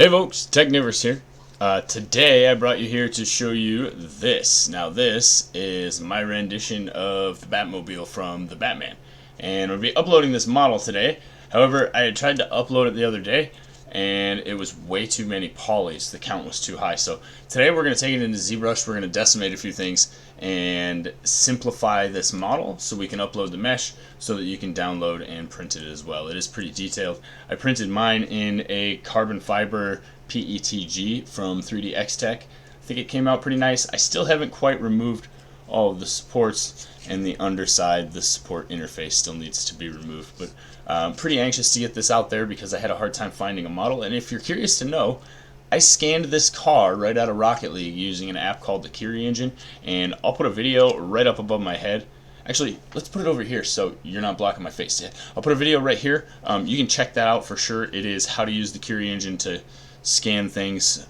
Hey folks, Technivorous here. Today I brought you here to show you this. Now this is my rendition of the Batmobile from the Batman. And I'll be uploading this model today. However, I had tried to upload it the other day and it was way too many polys. The count was too high. So today we're going to take it into ZBrush. We're going to decimate a few things and simplify this model so we can upload the mesh so that you can download and print it as well. It is pretty detailed. I printed mine in a carbon fiber PETG from 3D Tech. I think it came out pretty nice. I still haven't quite removed all of the supports, and the underside, the support interface still needs to be removed, but I'm pretty anxious to get this out there because I had a hard time finding a model. And if you're curious to know, I scanned this car right out of Rocket League using an app called the Engine, and I'll put a video right up above my head. Actually, let's put it over here so you're not blocking my face. I'll put a video right here. You can check that out for sure. It is how to use the Engine to scan things.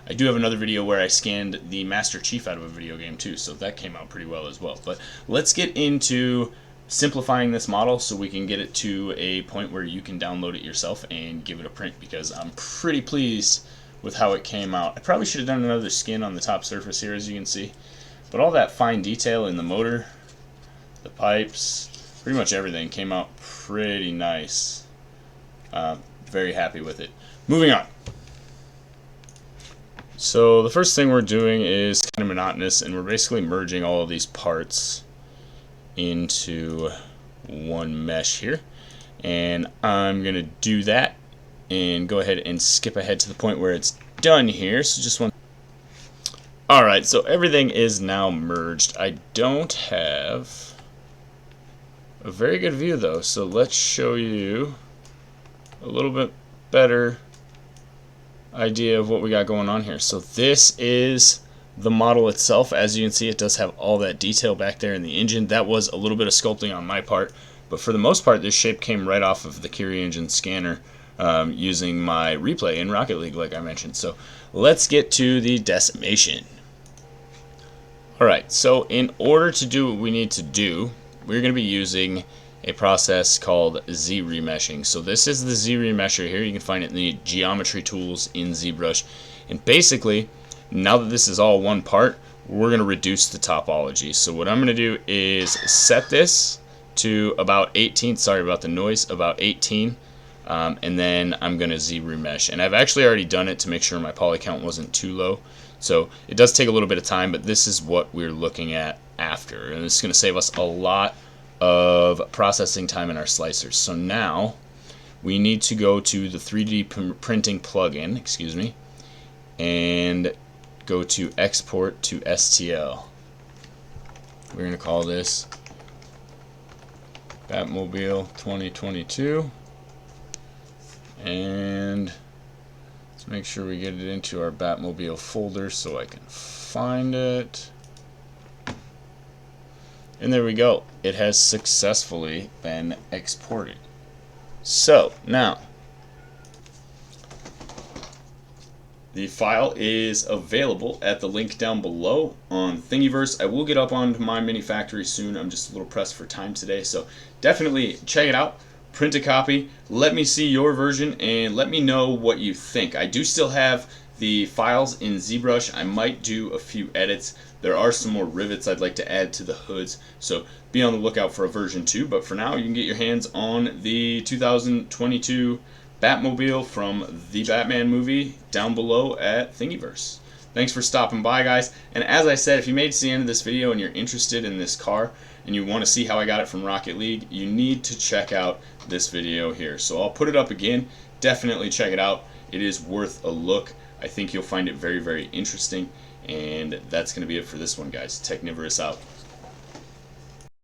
I do have another video where I scanned the Master Chief out of a video game too, so that came out pretty well as well. But let's get into simplifying this model so we can get it to a point where you can download it yourself and give it a print, because I'm pretty pleased with how it came out. I probably should have done another skin on the top surface here, as you can see, but all that fine detail in the motor, the pipes, pretty much everything came out pretty nice. Very happy with it. Moving on. So the first thing we're doing is kind of monotonous, and we're basically merging all of these parts into one mesh here. And I'm going to do that and go ahead and skip ahead to the point where it's done here. So just one. Alright, so everything is now merged. I don't have a very good view though, so let's show you a little bit better idea of what we got going on here. So this is the model itself. As you can see, it does have all that detail back there in the engine. That was a little bit of sculpting on my part, but for the most part this shape came right off of the Engine scanner using my replay in Rocket League, like I mentioned. So let's get to the decimation. Alright, so in order to do what we need to do, we're going to be using a process called Z remeshing. So this is the Z remesher here. You can find it in the geometry tools in ZBrush. And basically, now that this is all one part, we're going to reduce the topology. So what I'm going to do is set this to about 18, sorry about the noise, about 18, and then I'm going to Z remesh. And I've actually already done it to make sure my poly count wasn't too low. So it does take a little bit of time, but this is what we're looking at after. And this is going to save us a lot of processing time in our slicers. So now we need to go to the 3D printing plugin, excuse me, and go to export to STL. We're going to call this Batmobile 2022, and let's make sure we get it into our Batmobile folder so I can find it. And there we go. It has successfully been exported. So now the file is available at the link down below on Thingiverse. I will get up onto my mini factory soon. I'm just a little pressed for time today, so definitely check it out. Print a copy. Let me see your version and let me know what you think. I do still have the files in ZBrush. I might do a few edits. There are some more rivets I'd like to add to the hoods, so be on the lookout for a version 2. But for now, you can get your hands on the 2022 Batmobile from the Batman movie down below at Thingiverse. Thanks for stopping by, guys. And as I said, if you made it to the end of this video and you're interested in this car and you want to see how I got it from Rocket League, you need to check out this video here. So I'll put it up again. Definitely check it out. It is worth a look. I think you'll find it very, very interesting. And that's going to be it for this one, guys. Technivorous out.